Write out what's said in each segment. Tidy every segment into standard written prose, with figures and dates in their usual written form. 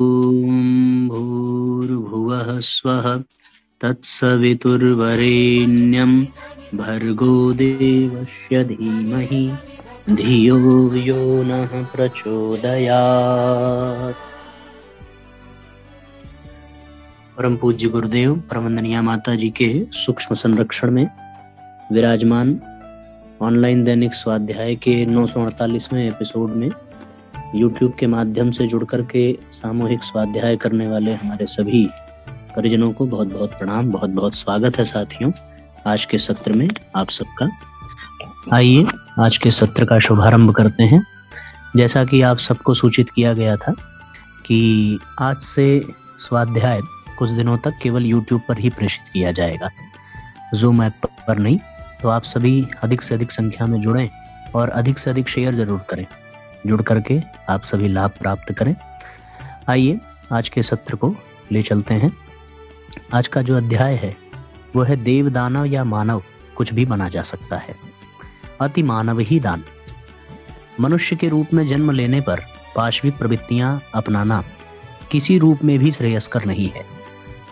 ॐ भूर्भुवः स्वः तत्सवितुर्वरेण्यं भर्गो देवस्य धीमहि धियो यो नः प्रचोदयात्। परम पूज्य गुरुदेव परमवंदनीय माता जी के सूक्ष्म संरक्षण में विराजमान ऑनलाइन दैनिक स्वाध्याय के 948वें एपिसोड में YouTube के माध्यम से जुड़कर के सामूहिक स्वाध्याय करने वाले हमारे सभी परिजनों को बहुत बहुत प्रणाम, बहुत बहुत स्वागत है साथियों आज के सत्र में आप सबका। आइए आज के सत्र का शुभारंभ करते हैं। जैसा कि आप सबको सूचित किया गया था कि आज से स्वाध्याय कुछ दिनों तक केवल YouTube पर ही प्रेषित किया जाएगा, Zoom ऐप पर नहीं। तो आप सभी अधिक से अधिक संख्या में जुड़ें और अधिक से अधिक शेयर जरूर करें। जुड़ करके आप सभी लाभ प्राप्त करें। आइए आज के सत्र को ले चलते हैं। आज का जो अध्याय है वो है देव दानव या मानव कुछ भी बना जा सकता है, अति मानव ही दान। मनुष्य के रूप में जन्म लेने पर पाशविक प्रवृत्तियां अपनाना किसी रूप में भी श्रेयस्कर नहीं है,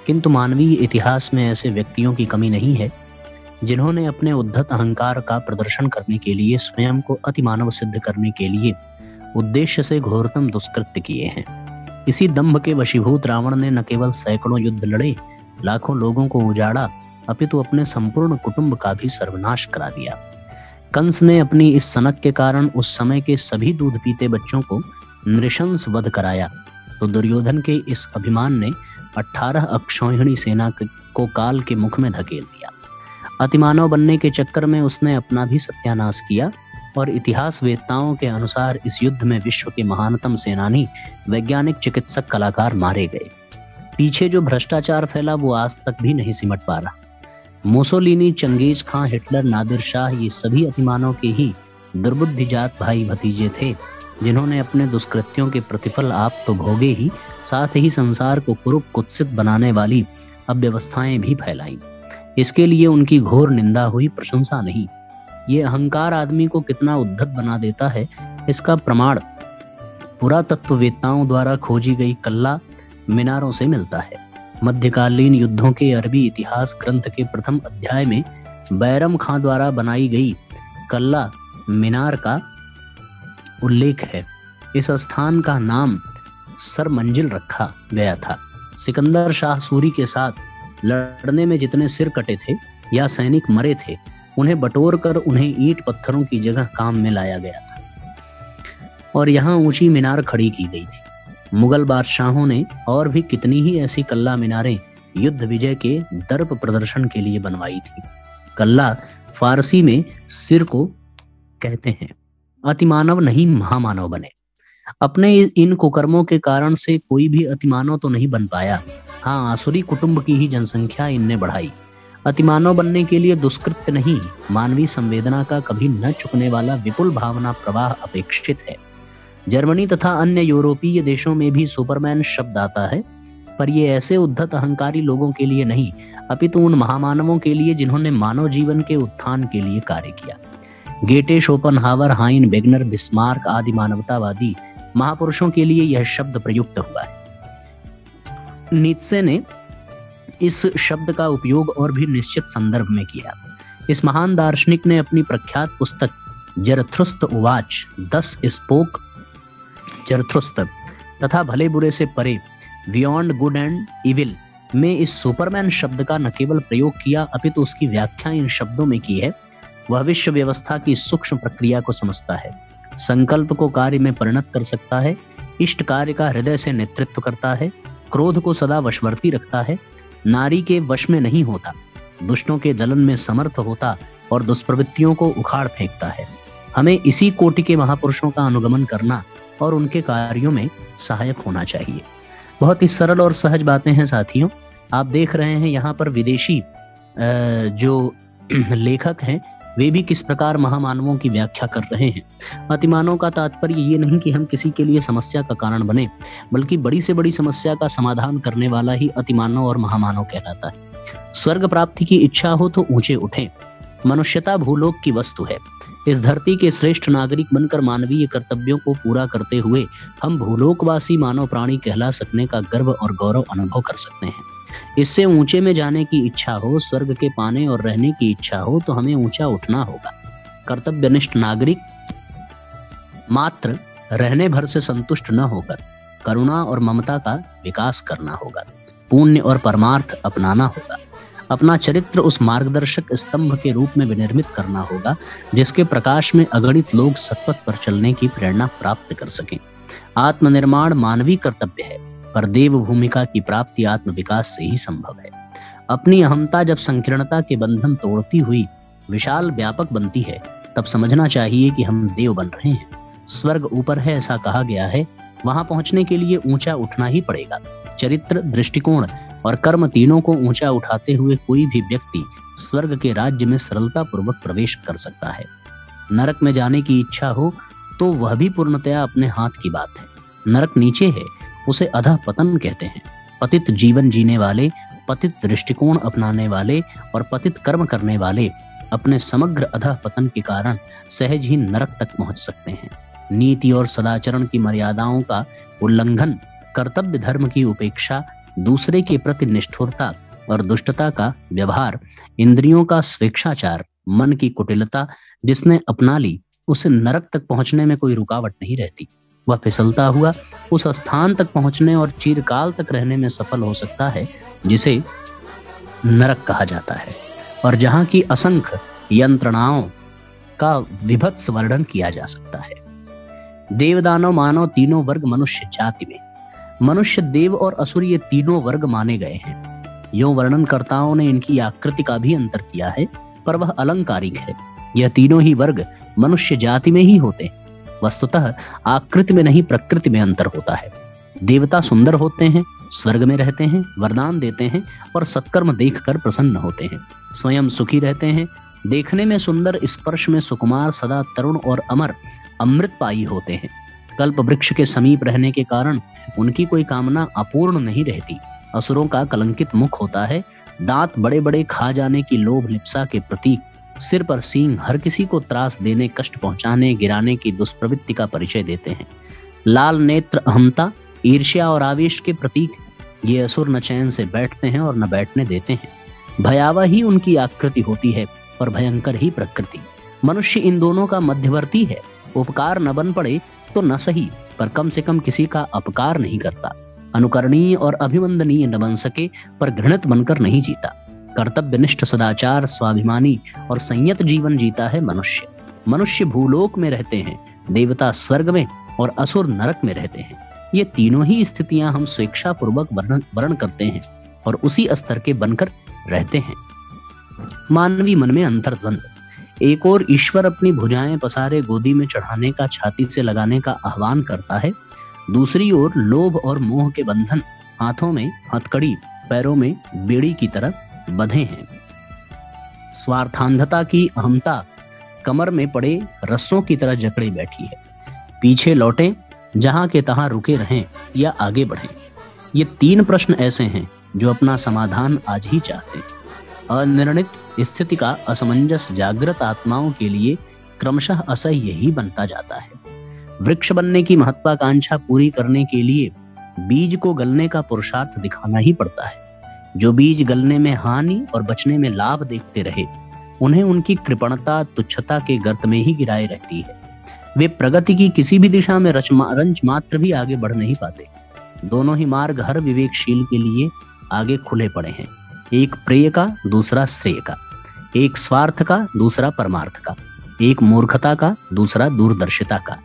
किंतु मानवीय इतिहास में ऐसे व्यक्तियों की कमी नहीं है जिन्होंने अपने उद्धत अहंकार का प्रदर्शन करने के लिए, स्वयं को अति मानव सिद्ध करने के लिए उद्देश्य से घोरतम दुष्कृत्य किए हैं। इसी दंभ के वशीभूत रावण ने न केवल सैकड़ों युद्ध लड़े, लाखों लोगों को उजाड़ा, अपितु अपने संपूर्ण कुटुंब का भी सर्वनाश करा दिया। कंस ने अपनी इस सनक के कारण उस समय के सभी दूध पीते बच्चों को नृशंस वध कराया, तो दुर्योधन के इस अभिमान ने 18 अक्षौहिणी सेना को काल के मुख में धकेल दिया। अतिमानव बनने के चक्कर में उसने अपना भी सत्यानाश किया और इतिहास वेत्ताओं के अनुसार इस युद्ध में विश्व के महानतम सेनानी, वैज्ञानिक, चिकित्सक, कलाकार मारे गए। पीछे जो भ्रष्टाचार फैला वो आज तक भी नहीं सिमट पा रहा। मुसोलिनी, चंगेज खां, हिटलर, नादिर शाह, ये सभी अतिमानव के ही दुर्बुद्धिजात भाई भतीजे थे जिन्होंने अपने दुष्कृत्यों के प्रतिफल आप तो भोगे ही, साथ ही संसार को कुरूप कुत्सित बनाने वाली अव्यवस्थाएं भी फैलाई। इसके लिए उनकी घोर निंदा हुई, प्रशंसा नहीं। ये अहंकार आदमी को कितना उद्धत बना देता है, इसका प्रमाण पुरातत्ववेत्ताओं द्वारा खोजी गई कल्ला मीनारों से मिलता है। मध्यकालीन युद्धों के अरबी इतिहास ग्रंथ के प्रथम अध्याय में बैरम खां द्वारा बनाई गई कल्ला मीनार का उल्लेख है। इस स्थान का नाम सरमंजिल रखा गया था। सिकंदर शाह सूरी के साथ लड़ने में जितने सिर कटे थे या सैनिक मरे थे, उन्हें बटोर कर उन्हें ईंट पत्थरों की जगह काम में लाया गया था और यहाँ ऊंची मीनार खड़ी की गई थी। मुगल बादशाहों ने और भी कितनी ही ऐसी कल्ला मीनारें युद्ध विजय के दर्प प्रदर्शन के लिए बनवाई थी। कल्ला फारसी में सिर को कहते हैं। अतिमानव नहीं, महामानव बने। अपने इन कुकर्मों के कारण से कोई भी अतिमानव तो नहीं बन पाया। हाँ, आसुरी कुटुंब की ही जनसंख्या इनने बढ़ाई। अतिमानव बनने के लिए दुष्कृत्य नहीं, मानवीय संवेदना का कभी न चुकने वाला विपुल भावना प्रवाह अपेक्षित है। जर्मनी तथा अन्य यूरोपीय देशों में भी सुपरमैन शब्द आता है, पर ये ऐसे उद्धत अहंकारी लोगों के लिए नहीं, अपितु उन महामानवों के लिए जिन्होंने मानव जीवन के उत्थान के लिए कार्य किया। गेटे, शोपनहावर, हाइन, वेगनर, बिस्मार्क आदि मानवतावादी महापुरुषों के लिए यह शब्द प्रयुक्त हुआ है। नीत्शे ने इस शब्द का उपयोग और भी निश्चित संदर्भ में किया। इस महान दार्शनिक ने अपनी प्रख्यात पुस्तक जरथुस्त्र उवाच, 10 स्पोक जरथुस्त्र तथा भले बुरे से परे, बियॉन्ड गुड एंड इविल में इस सुपरमैन शब्द का न केवल प्रयोग किया अपितु उसकी व्याख्या इन शब्दों में की है। वह विश्व व्यवस्था की सूक्ष्म प्रक्रिया को समझता है, संकल्प को कार्य में परिणत कर सकता है, इष्ट कार्य का हृदय से नेतृत्व करता है, क्रोध को सदा वशवर्ती रखता है, नारी के वश में नहीं होता, दुष्टों के दलन में समर्थ होता और दुष्प्रवृत्तियों को उखाड़ फेंकता है। हमें इसी कोटि के महापुरुषों का अनुगमन करना और उनके कार्यों में सहायक होना चाहिए। बहुत ही सरल और सहज बातें हैं साथियों। आप देख रहे हैं यहाँ पर विदेशी जो लेखक हैं वे भी किस प्रकार महामानवों की व्याख्या कर रहे हैं। अतिमानव का तात्पर्य ये नहीं कि हम किसी के लिए समस्या का कारण बने, बल्कि बड़ी से बड़ी समस्या का समाधान करने वाला ही अतिमानव और महामानव कहलाता है। स्वर्ग प्राप्ति की इच्छा हो तो ऊंचे उठें। मनुष्यता भूलोक की वस्तु है। इस धरती के श्रेष्ठ नागरिक बनकर मानवीय कर्तव्यों को पूरा करते हुए हम भूलोकवासी मानव प्राणी कहला सकने का गर्व और गौरव अनुभव कर सकते हैं। इससे ऊंचे में जाने की इच्छा हो, स्वर्ग के पाने और रहने की इच्छा हो, तो हमें ऊंचा उठना होगा। कर्तव्यनिष्ठ नागरिक मात्र रहने भर से संतुष्ट न होकर करुणा और ममता का विकास करना होगा। पुण्य और परमार्थ अपनाना होगा। अपना चरित्र उस मार्गदर्शक स्तंभ के रूप में विनिर्मित करना होगा जिसके प्रकाश में अगणित लोग सतपथ पर चलने की प्रेरणा प्राप्त कर सकें। आत्मनिर्माण मानवीय कर्तव्य है, पर देव भूमिका की प्राप्ति आत्म विकास से ही संभव है। अपनी अहंता जब संकीर्णता के बंधन तोड़ती हुई विशाल व्यापक बनती है, तब समझना चाहिए कि हम देव बन रहे हैं। स्वर्ग ऊपर है ऐसा कहा गया है, वहां पहुंचने के लिए ऊंचा उठना ही पड़ेगा। चरित्र, दृष्टिकोण और कर्म तीनों को ऊंचा उठाते हुए कोई भी व्यक्ति स्वर्ग के राज्य में सरलता पूर्वक प्रवेश कर सकता है। नरक में जाने की इच्छा हो तो वह भी पूर्णतया अपने हाथ की बात है। नरक नीचे है, उसे अधः पतन कहते हैं। पतित जीवन जीने वाले, पतित दृष्टिकोण अपनाने वाले और पतित कर्म करने वाले अपने समग्र अधः पतन के कारण सहज ही नरक तक पहुंच सकते हैं। नीति और सदाचरण की मर्यादाओं का उल्लंघन, कर्तव्य धर्म की उपेक्षा, दूसरे के प्रति निष्ठुरता और दुष्टता का व्यवहार, इंद्रियों का स्वेच्छाचार, मन की कुटिलता जिसने अपना ली, उसे नरक तक पहुंचने में कोई रुकावट नहीं रहती। वह फिसलता हुआ उस स्थान तक पहुंचने और चिरकाल तक रहने में सफल हो सकता है जिसे नरक कहा जाता है, और जहां की असंख्य यंत्रणाओं का विभत्स वर्णन किया जा सकता है। देव, दानव, मानव तीनों वर्ग मनुष्य जाति में, मनुष्य, देव और असुर ये तीनों वर्ग माने गए हैं। यूं वर्णनकर्ताओं ने इनकी आकृति का भी अंतर किया है, पर वह अलंकारिक है। यह तीनों ही वर्ग मनुष्य जाति में ही होते हैं। वस्तुतः आकृति में नहीं, प्रकृति में अंतर होता है। देवता सुंदर होते हैं, स्वर्ग में रहते हैं, वरदान देते हैं और सत्कर्म देखकर प्रसन्न होते हैं। स्वयं सुखी रहते हैं, देखने में सुंदर, स्पर्श में सुकुमार, सदा तरुण और अमर, अमृतपायी होते हैं। कल्प वृक्ष के समीप रहने के कारण उनकी कोई कामना अपूर्ण नहीं रहती। असुरों का कलंकित मुख होता है, दांत बड़े बड़े खा जाने की लोभ लिप्सा के प्रतीक, सिर पर सींग हर किसी को त्रास देने, कष्ट पहुंचाने, गिराने की दुष्प्रवृत्ति का परिचय देते हैं। लाल नेत्र अहंता, ईर्ष्या और आवेश के प्रतीक। ये असुर न चैन से बैठते हैं और न बैठने देते हैं। भयावह ही उनकी आकृति होती है और भयंकर ही प्रकृति। मनुष्य इन दोनों का मध्यवर्ती है। उपकार न बन पड़े तो न सही, पर कम से कम किसी का अपकार नहीं करता। अनुकरणीय और अभिवंदनीय न बन सके, पर घृणित बनकर नहीं जीता। कर्तव्यनिष्ठ, सदाचार, स्वाभिमानी और संयत जीवन जीता है मनुष्य। मनुष्य भूलोक में रहते हैं, देवता स्वर्ग में और असुर नरक में रहते हैं। ये तीनों ही स्थितियां हम स्वेच्छा पूर्वक वर्ण करते हैं और उसी स्तर के बनकर रहते हैं। मानवीय मन में अंतर्द्वंद। एक और ईश्वर अपनी भुजाएं पसारे गोदी में चढ़ाने का, छाती से लगाने का आह्वान करता है। दूसरी ओर लोभ और मोह के बंधन हाथों में हथकड़ी, पैरों में बेड़ी की तरह बंधे हैं। स्वार्थांधता की अहमता कमर में पड़े रस्सों की तरह जकड़े बैठी है। पीछे लौटें, जहां के तहां रुके रहें या आगे बढ़ें। ये तीन प्रश्न ऐसे हैं जो अपना समाधान आज ही चाहते हैं। अनिर्णित स्थिति का असमंजस जागृत आत्माओं के लिए क्रमशः असह्य ही बनता जाता है। वृक्ष बनने की महत्वाकांक्षा पूरी करने के लिए बीज को गलने का पुरुषार्थ दिखाना ही पड़ता है। जो बीज गलने में हानि और बचने में लाभ देखते रहे, उन्हें उनकी कृपणता, तुच्छता के गर्त में ही गिराए रहती है। वे प्रगति की किसी भी दिशा में रंच मात्र भी आगे बढ़ नहीं पाते। दोनों ही मार्ग हर विवेकशील के लिए आगे खुले पड़े हैं। एक प्रेय का, दूसरा श्रेय का। एक स्वार्थ का, दूसरा परमार्थ का। एक मूर्खता का, दूसरा दूरदर्शिता का।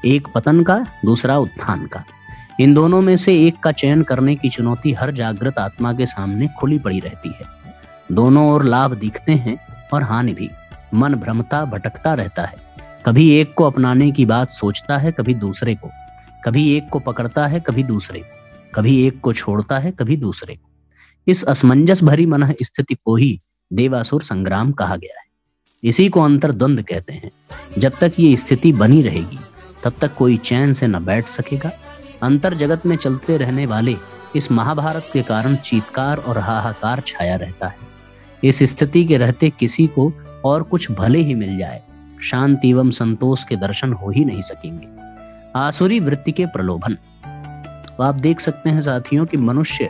एक पतन का, दूसरा उत्थान का। इन दोनों में से एक का चयन करने की चुनौती हर जागृत आत्मा के सामने खुली पड़ी रहती है। दोनों ओर लाभ दिखते हैं और हानि भी। मन भ्रमता, भटकता रहता है। कभी एक को अपनाने की बात सोचता है, कभी दूसरे को। कभी एक को पकड़ता है, कभी दूसरे को। कभी एक को छोड़ता है, कभी दूसरे को। इस असमंजस भरी मन स्थिति को ही देवासुर संग्राम कहा गया है। इसी को अंतर्द्वंद कहते हैं। जब तक ये स्थिति बनी रहेगी, तब तक कोई चैन से न बैठ सकेगा। अंतर जगत में चलते रहने वाले इस महाभारत के कारण चीत्कार और हाहाकार छाया रहता है। इस स्थिति के रहते किसी को और कुछ भले ही मिल जाए, शांति एवं संतोष के दर्शन हो ही नहीं सकेंगे। आसुरी वृत्ति के प्रलोभन, तो आप देख सकते हैं साथियों कि मनुष्य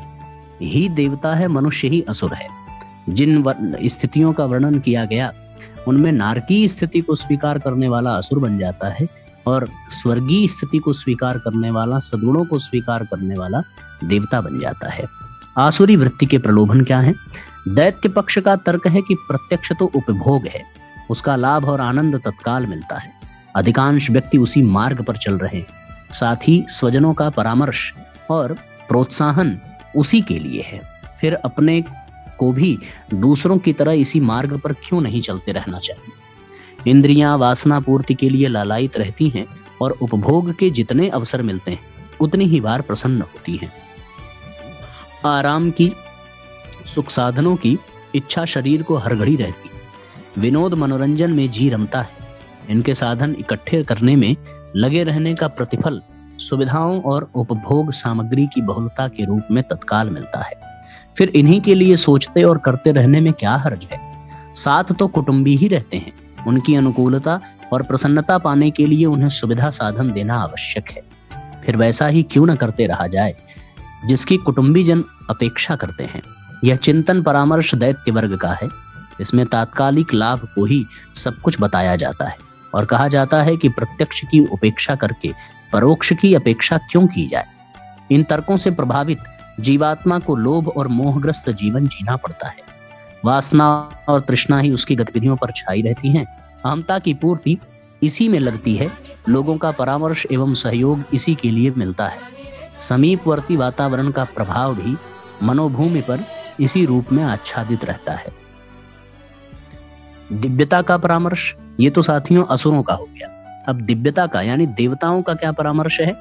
ही देवता है, मनुष्य ही असुर है। जिन स्थितियों का वर्णन किया गया उनमें नारकीय स्थिति को स्वीकार करने वाला असुर बन जाता है और स्वर्गीय स्थिति को स्वीकार करने वाला, सद्गुणों को स्वीकार करने वाला देवता बन जाता है। आसुरी वृत्ति के प्रलोभन क्या है? दैत्य पक्ष का तर्क है कि प्रत्यक्ष तो उपभोग है, उसका लाभ और आनंद तत्काल मिलता है, अधिकांश व्यक्ति उसी मार्ग पर चल रहे हैं, साथ ही स्वजनों का परामर्श और प्रोत्साहन उसी के लिए है, फिर अपने को भी दूसरों की तरह इसी मार्ग पर क्यों नहीं चलते रहना चाहिए। इंद्रियां वासना पूर्ति के लिए लालायित रहती हैं और उपभोग के जितने अवसर मिलते हैं उतनी ही बार प्रसन्न होती हैं। आराम की, सुख साधनों की इच्छा शरीर को हर घड़ी रहती है, विनोद मनोरंजन में जी रमता है। इनके साधन इकट्ठे करने में लगे रहने का प्रतिफल सुविधाओं और उपभोग सामग्री की बहुलता के रूप में तत्काल मिलता है। फिर इन्हीं के लिए सोचते और करते रहने में क्या हर्ज है। साथ तो कुटुंबी ही रहते हैं, उनकी अनुकूलता और प्रसन्नता पाने के लिए उन्हें सुविधा साधन देना आवश्यक है। फिर वैसा ही क्यों न करते रहा जाए जिसकी कुटुंबी जन अपेक्षा करते हैं। यह चिंतन परामर्श दैत्य वर्ग का है। इसमें तात्कालिक लाभ को ही सब कुछ बताया जाता है और कहा जाता है कि प्रत्यक्ष की उपेक्षा करके परोक्ष की अपेक्षा क्यों की जाए। इन तर्कों से प्रभावित जीवात्मा को लोभ और मोहग्रस्त जीवन जीना पड़ता है। वासना और तृष्णा ही उसकी गतिविधियों पर छाई रहती हैं। अहंता की पूर्ति इसी में लगती है, लोगों का परामर्श एवं सहयोग इसी के लिए मिलता है। समीपवर्ती वातावरण का प्रभाव भी मनोभूमि पर इसी रूप में आच्छादित रहता है। दिव्यता का परामर्श, ये तो साथियों असुरों का हो गया। अब दिव्यता का यानी देवताओं का क्या परामर्श है?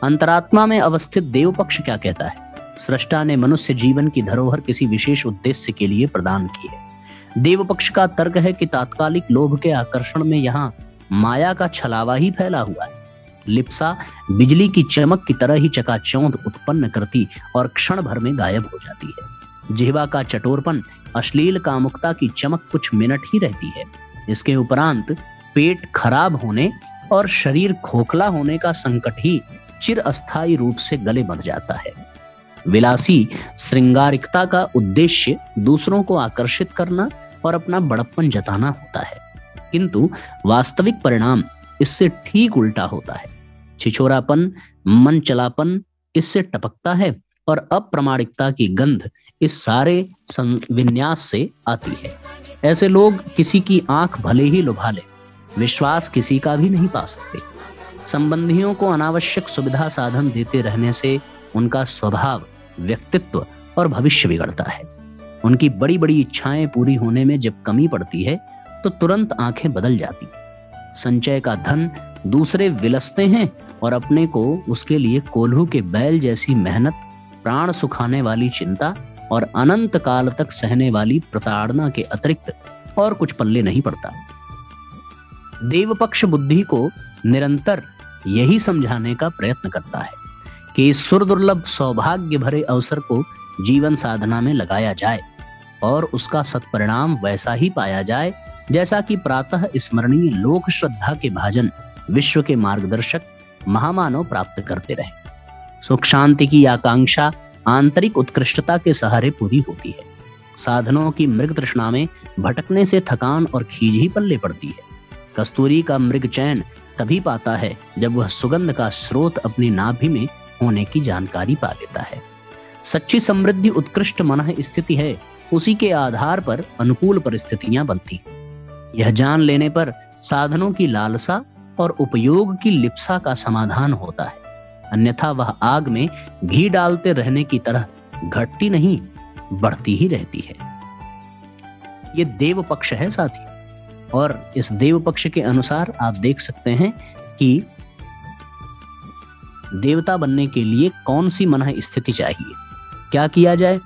अंतरात्मा में अवस्थित देव पक्ष क्या कहता है? सृष्टा ने मनुष्य जीवन की धरोहर किसी विशेष उद्देश्य के लिए प्रदान की है। देव पक्ष का तर्क है कि तात्कालिक लोभ के आकर्षण में यहाँ माया का छलावा ही फैला हुआ है। लिप्सा बिजली की चमक की तरह ही चकाचौंध उत्पन्न करती और क्षण भर में गायब हो जाती है। जिह्वा का चटोरपन, अश्लील कामुकता की चमक कुछ मिनट ही रहती है। इसके उपरांत पेट खराब होने और शरीर खोखला होने का संकट ही चिरअस्थायी रूप से गले बंध जाता है। विलासी श्रृंगारिकता का उद्देश्य दूसरों को आकर्षित करना और अपना बड़प्पन जताना होता है, किंतु वास्तविक परिणाम इससे ठीक उल्टा होता है। छिछोरापन, मन चलापन इससे टपकता है और अप्रामाणिकता की गंध इस सारे विन्यास से आती है। ऐसे लोग किसी की आंख भले ही लुभा ले, विश्वास किसी का भी नहीं पा सकते। संबंधियों को अनावश्यक सुविधा साधन देते रहने से उनका स्वभाव, व्यक्तित्व और भविष्य बिगड़ता है। उनकी बड़ी बड़ी इच्छाएं पूरी होने में जब कमी पड़ती है तो तुरंत आंखें बदल जाती हैं। संचय का धन दूसरे विलसते हैं और अपने को उसके लिए कोल्हू के बैल जैसी मेहनत, प्राण सुखाने वाली चिंता और अनंत काल तक सहने वाली प्रताड़ना के अतिरिक्त और कुछ पल्ले नहीं पड़ता। देवपक्ष बुद्धि को निरंतर यही समझाने का प्रयत्न करता है कि इस सुरदुर्लभ सौभाग्य भरे अवसर को जीवन साधना में लगाया जाए और उसका सत्परिणाम वैसा ही पाया जाए जैसा कि प्रातः स्मरणीय लोक श्रद्धा के भाजन विश्व के मार्गदर्शक महामानव प्राप्त करते रहे। सुख शांति की आकांक्षा आंतरिक उत्कृष्टता के सहारे पूरी होती है। साधनों की मृग तृष्णा में भटकने से थकान और खीज ही पल्ले पड़ती है। कस्तूरी का मृग चैन तभी पाता है जब वह सुगंध का स्रोत अपनी नाभि में होने की जानकारी पा लेता है। सच्ची समृद्धि उत्कृष्ट मन स्थिति है, उसी के आधार पर अनुकूल परिस्थितियां बनती हैं। यह जान लेने पर साधनों की लालसा और उपयोग की लिप्सा का समाधान होता है, अन्यथा वह आग में घी डालते रहने की तरह घटती नहीं, बढ़ती ही रहती है। ये देव पक्ष है साथी, और इस देव पक्ष के अनुसार आप देख सकते हैं कि देवता बनने के लिए कौन सी मन स्थिति चाहिए, क्या किया जाए।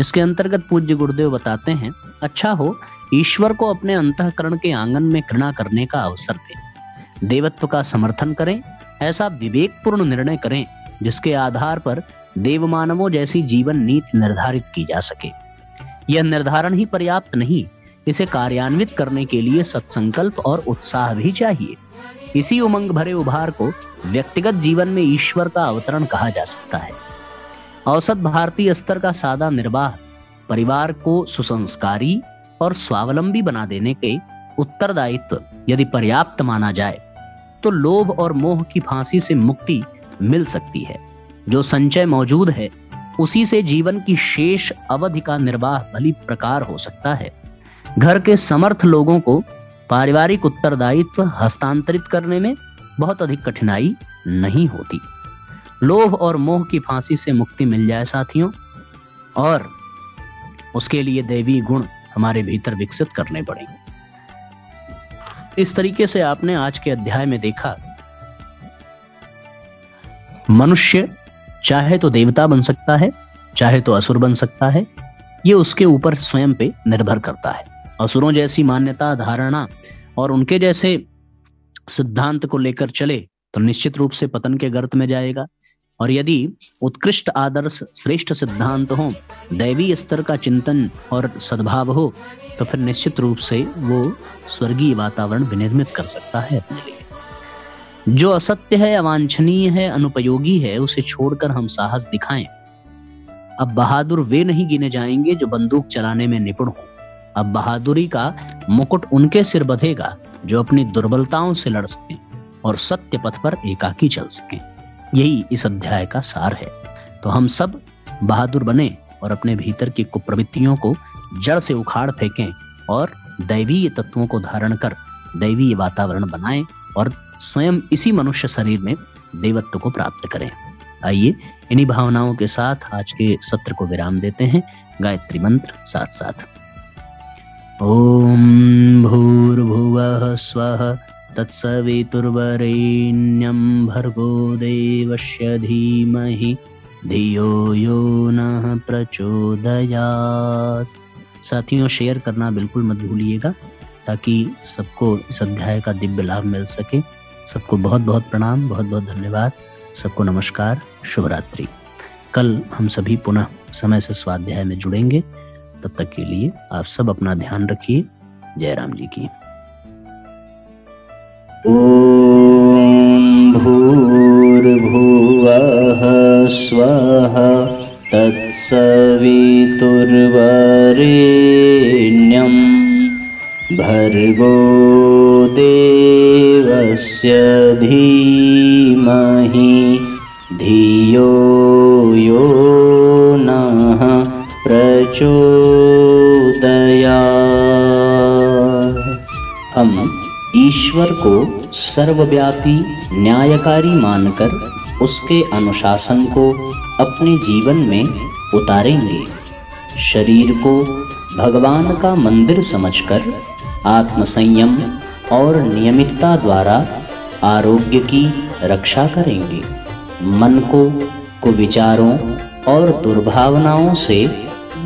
इसके अंतर्गत पूज्य गुरुदेव बताते हैं, अच्छा हो ईश्वर को अपने अंतःकरण के आंगन में घृणा करने का अवसर दें, देवत्व का समर्थन करें, ऐसा विवेकपूर्ण निर्णय करें जिसके आधार पर देवमानवों जैसी जीवन नीति निर्धारित की जा सके। यह निर्धारण ही पर्याप्त नहीं, इसे कार्यान्वित करने के लिए सत्संकल्प और उत्साह भी चाहिए। इसी उमंग भरे उभार को व्यक्तिगत जीवन में ईश्वर का अवतरण कहा जा सकता है। औसत भारतीय स्तर का सादा निर्वाह परिवार को सुसंस्कारी और स्वावलंबी बना देने के उत्तरदायित्व यदि पर्याप्त माना जाए तो लोभ और मोह की फांसी से मुक्ति मिल सकती है। जो संचय मौजूद है उसी से जीवन की शेष अवधि का निर्वाह भली प्रकार हो सकता है। घर के समर्थ लोगों को पारिवारिक उत्तरदायित्व हस्तांतरित करने में बहुत अधिक कठिनाई नहीं होती। लोभ और मोह की फांसी से मुक्ति मिल जाए साथियों, और उसके लिए दैवी गुण हमारे भीतर विकसित करने पड़ेंगे। इस तरीके से आपने आज के अध्याय में देखा, मनुष्य चाहे तो देवता बन सकता है, चाहे तो असुर बन सकता है। ये उसके ऊपर स्वयं पे निर्भर करता है। असुरों जैसी मान्यता, धारणा और उनके जैसे सिद्धांत को लेकर चले तो निश्चित रूप से पतन के गर्त में जाएगा। और यदि उत्कृष्ट आदर्श, श्रेष्ठ सिद्धांत हो, दैवी स्तर का चिंतन और सद्भाव हो, तो फिर निश्चित रूप से वो स्वर्गीय वातावरण विनिर्मित कर सकता है अपने लिए। जो असत्य है, अवांछनीय है, अनुपयोगी है, उसे छोड़कर हम साहस दिखाएं। अब बहादुर वे नहीं गिने जाएंगे जो बंदूक चलाने में निपुण हो। अब बहादुरी का मुकुट उनके सिर बंधेगा जो अपनी दुर्बलताओं से लड़ सकें और सत्य पथ पर एकाकी चल सकें। यही इस अध्याय का सार है। तो हम सब बहादुर बने और अपने भीतर की कुप्रवृत्तियों को जड़ से उखाड़ फेंकें और दैवीय तत्वों को धारण कर दैवीय वातावरण बनाएं और स्वयं इसी मनुष्य शरीर में देवत्व को प्राप्त करें। आइए इन्हीं भावनाओं के साथ आज के सत्र को विराम देते हैं। गायत्री मंत्र साथ साथ। ओम भूर्भुवः स्वः तत्सवितुर्वरेण्यं भर्गो देवस्य धीमहि धियो यो नः प्रचोदयात्। साथियों, शेयर करना बिल्कुल मत भूलिएगा ताकि सबको इस अध्याय का दिव्य लाभ मिल सके। सबको बहुत बहुत प्रणाम, बहुत बहुत धन्यवाद। सबको नमस्कार, शुभ रात्रि। कल हम सभी पुनः समय से स्वाध्याय में जुड़ेंगे। तब तक के लिए आप सब अपना ध्यान रखिए। जय राम जी की। ओम भूर्भुवः स्वः तत्सवितुर्वरेण्यं भर्गो देवस्य धीमहि धियो यो नः प्रचोदयात्। हम ईश्वर को सर्वव्यापी न्यायकारी मानकर उसके अनुशासन को अपने जीवन में उतारेंगे। शरीर को भगवान का मंदिर समझकर आत्मसंयम और नियमितता द्वारा आरोग्य की रक्षा करेंगे। मन को कुविचारों और दुर्भावनाओं से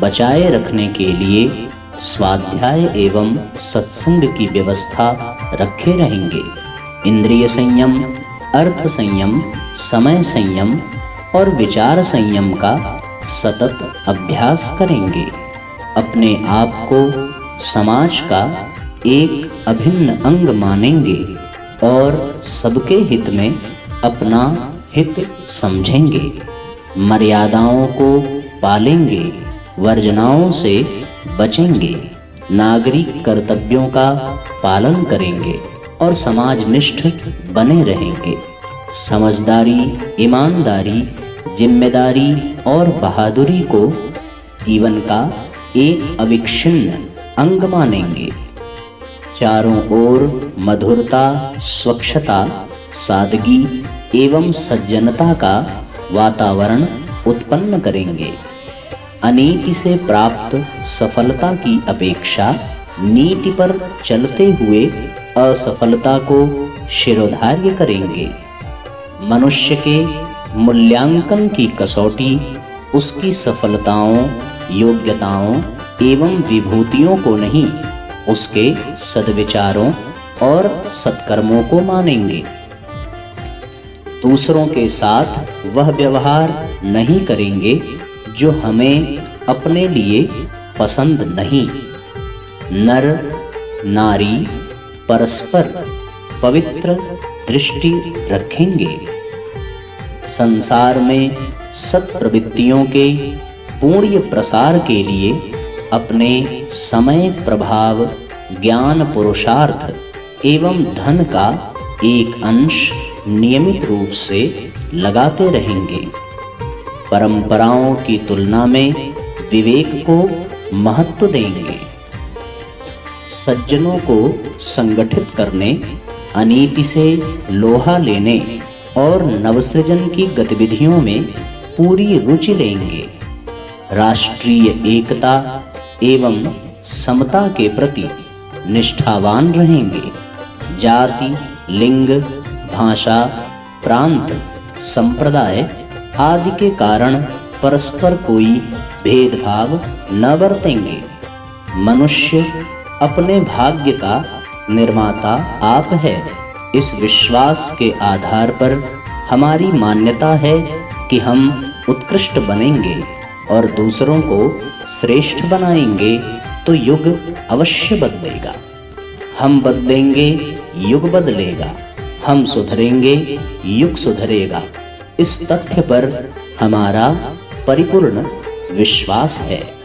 बचाए रखने के लिए स्वाध्याय एवं सत्संग की व्यवस्था रखे रहेंगे। इंद्रिय संयम, अर्थ संयम, समय संयम और विचार संयम का सतत अभ्यास करेंगे। अपने आप को समाज का एक अभिन्न अंग मानेंगे और सबके हित में अपना हित समझेंगे। मर्यादाओं को पालेंगे, वर्जनाओं से बचेंगे, नागरिक कर्तव्यों का पालन करेंगे और समाजनिष्ठ बने रहेंगे। समझदारी, ईमानदारी, जिम्मेदारी और बहादुरी को जीवन का एक अविच्छिन्न अंग मानेंगे। चारों ओर मधुरता, स्वच्छता, सादगी एवं सज्जनता का वातावरण उत्पन्न करेंगे। अनीति से प्राप्त सफलता की अपेक्षा नीति पर चलते हुए असफलता को शिरोधार्य करेंगे। मनुष्य के मूल्यांकन की कसौटी उसकी सफलताओं, योग्यताओं एवं विभूतियों को नहीं, उसके सद्विचारों और सत्कर्मों को मानेंगे। दूसरों के साथ वह व्यवहार नहीं करेंगे जो हमें अपने लिए पसंद नहीं। नर नारी परस्पर पवित्र दृष्टि रखेंगे। संसार में सत्प्रवृत्तियों के पूर्ण प्रसार के लिए अपने समय, प्रभाव, ज्ञान, पुरुषार्थ एवं धन का एक अंश नियमित रूप से लगाते रहेंगे। परंपराओं की तुलना में विवेक को महत्व देंगे। सज्जनों को संगठित करने, अनीति से लोहा लेने और नवसृजन की गतिविधियों में पूरी रुचि लेंगे। राष्ट्रीय एकता एवं समता के प्रति निष्ठावान रहेंगे। जाति, लिंग, भाषा, प्रांत, संप्रदाय आदि के कारण परस्पर कोई भेदभाव न बरतेंगे। मनुष्य अपने भाग्य का निर्माता आप है। इस विश्वास के आधार पर हमारी मान्यता है कि हम उत्कृष्ट बनेंगे और दूसरों को श्रेष्ठ बनाएंगे तो युग अवश्य बदलेगा। हम बदलेंगे, युग बदलेगा। हम सुधरेंगे, युग सुधरेगा। इस तथ्य पर हमारा परिपूर्ण विश्वास है।